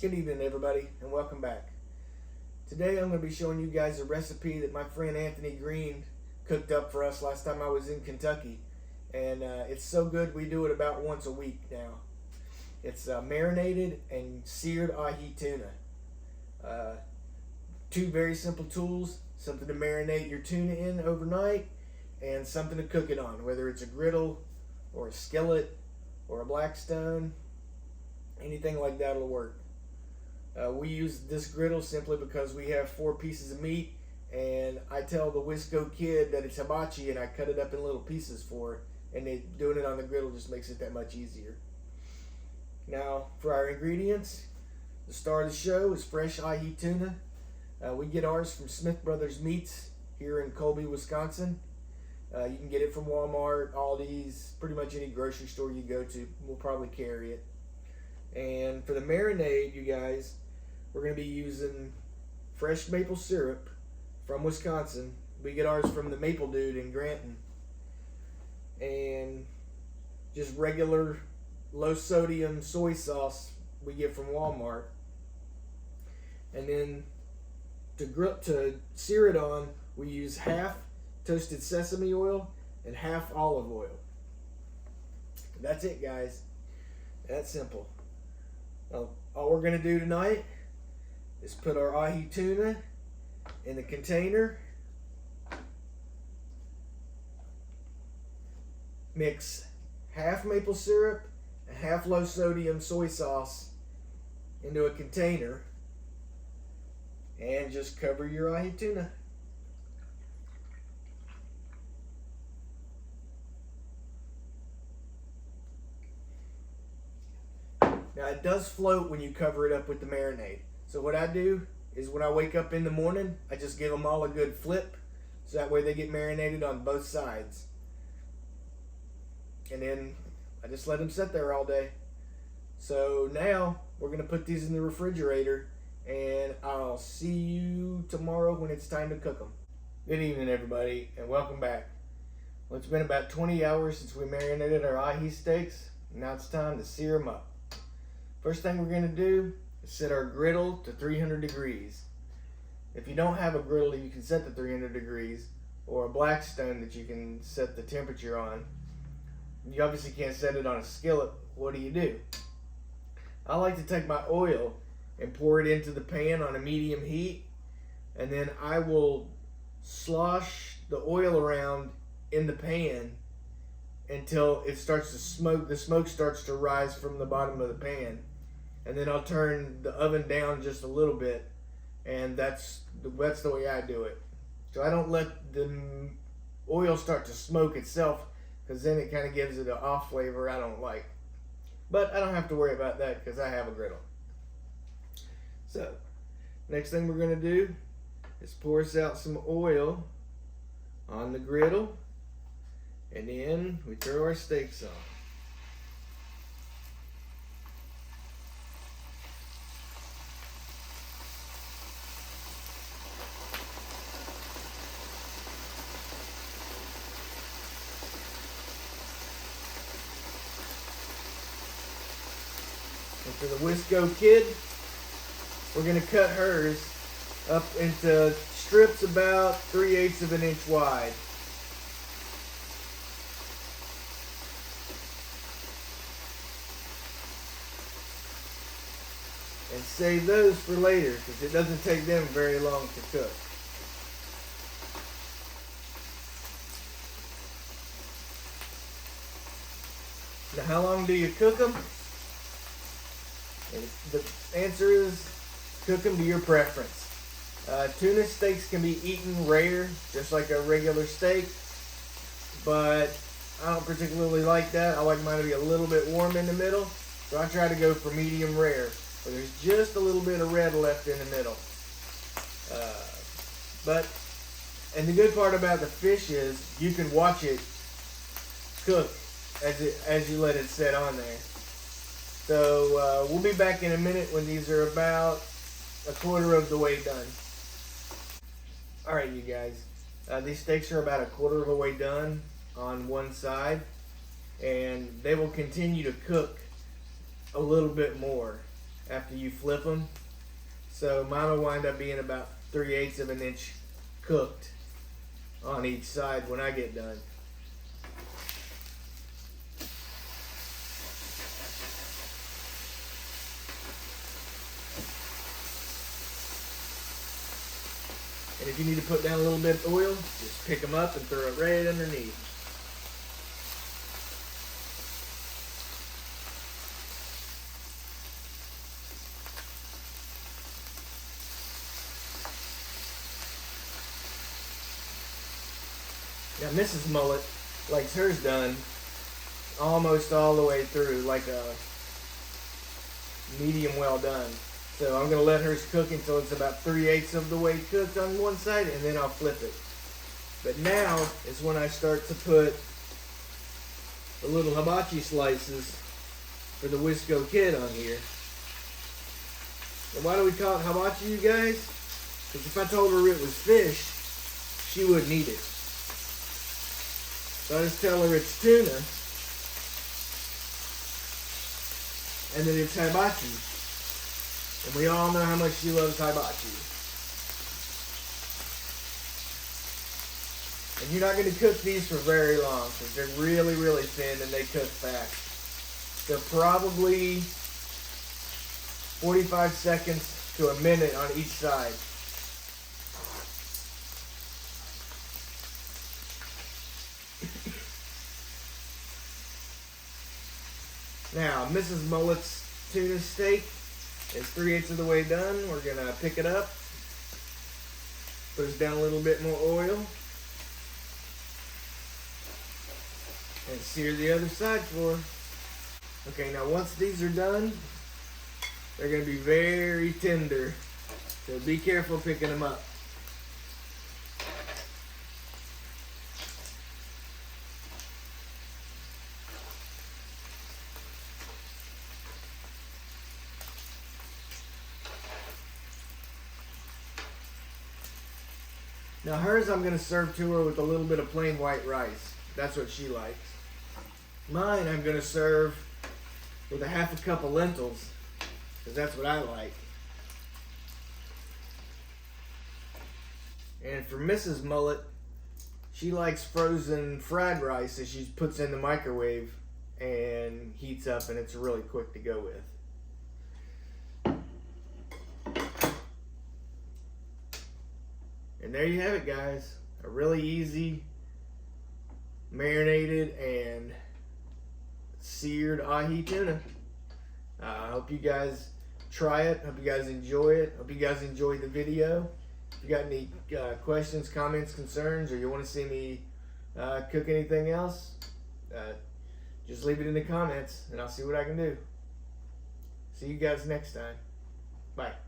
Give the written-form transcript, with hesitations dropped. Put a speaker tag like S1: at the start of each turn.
S1: Good evening, everybody, and welcome back. Today I'm going to be showing you guys a recipe that my friend Anthony Green cooked up for us last time I was in Kentucky. And it's so good we do it about once a week now. It's marinated and seared ahi tuna. Two very simple tools, something to marinate your tuna in overnight and something to cook it on, whether it's a griddle or a skillet or a Blackstone, anything like that will work. We use this griddle simply because we have 4 pieces of meat, and I tell the Wisco kid that it's hibachi and I cut it up in little pieces for her, and doing it on the griddle just makes it that much easier. Now for our ingredients, the star of the show is fresh ahi tuna. We get ours from Smith Brothers Meats here in Colby, Wisconsin. You can get it from Walmart, Aldi's, pretty much any grocery store you go to will probably carry it. And for the marinade, you guys, we're going to be using fresh maple syrup from Wisconsin. We get ours from the Maple Dude in Granton. And just regular low sodium soy sauce we get from Walmart. And then to sear it on, we use half toasted sesame oil and half olive oil. That's it, guys. That's simple. Now, all we're going to do tonight is put our ahi tuna in the container, mix half maple syrup and half low sodium soy sauce into a container, and just cover your ahi tuna. Now it does float when you cover it up with the marinade. So what I do is when I wake up in the morning, I just give them all a good flip, so that way they get marinated on both sides. And then I just let them sit there all day. So now we're going to put these in the refrigerator, and I'll see you tomorrow when it's time to cook them. Good evening, everybody, and welcome back. Well, it's been about 20 hours since we marinated our ahi steaks. Now it's time to sear them up. First thing we're going to do is set our griddle to 300 degrees. If you don't have a griddle you can set to 300 degrees, or a Blackstone that you can set the temperature on, you obviously can't set it on a skillet. What do? I like to take my oil and pour it into the pan on a medium heat, and then I will slosh the oil around in the pan until it starts to smoke. The smoke starts to rise from the bottom of the pan, and then I'll turn the oven down just a little bit, and that's the way I do it. So I don't let the oil start to smoke itself, because then it kind of gives it an off flavor I don't like. But I don't have to worry about that because I have a griddle. So next thing we're going to do is pour us out some oil on the griddle, and then we throw our steaks on. And for the Wisco kid, we're going to cut hers up into strips about 3/8 of an inch wide. And save those for later, because it doesn't take them very long to cook. Now, how long do you cook them? And the answer is cook them to your preference. Tuna steaks can be eaten rare, just like a regular steak, but I don't particularly like that. I like mine to be a little bit warm in the middle, so I try to go for medium rare, where there's just a little bit of red left in the middle. And the good part about the fish is you can watch it cook as you let it sit on there. So we'll be back in a minute when these are about a quarter of the way done. Alright, you guys, these steaks are about a quarter of the way done on one side, and they will continue to cook a little bit more after you flip them. So mine will wind up being about 3/8 of an inch cooked on each side when I get done. And if you need to put down a little bit of oil, just pick them up and throw it right underneath. Now Mrs. Mullet likes hers done almost all the way through, like a medium well done. So I'm going to let hers cook until it's about 3/8 of the way cooked on one side, and then I'll flip it. But now is when I start to put the little hibachi slices for the Wisco Kid on here. And why do we call it hibachi, you guys? Because if I told her it was fish, she wouldn't eat it. So I just tell her it's tuna, and then it's hibachi. And we all know how much she loves hibachi. And you're not going to cook these for very long because they're really, really thin and they cook fast. So probably 45 seconds to a minute on each side. Now, Mrs. Mullet's tuna steak is 3/8 of the way done. We're going to pick it up. Put us down a little bit more oil. And sear the other side for her. Okay, now once these are done, they're going to be very tender. So be careful picking them up. Now hers I'm going to serve to her with a little bit of plain white rice. That's what she likes. Mine I'm going to serve with a 1/2 cup of lentils, because that's what I like. And for Mrs. Mullet, she likes frozen fried rice that she puts in the microwave and heats up, and it's really quick to go with. And there you have it, guys. A really easy marinated and seared ahi tuna. I hope you guys try it. Hope you guys enjoy it. Hope you guys enjoyed the video. If you got any questions, comments, concerns, or you want to see me cook anything else, just leave it in the comments and I'll see what I can do. See you guys next time. Bye.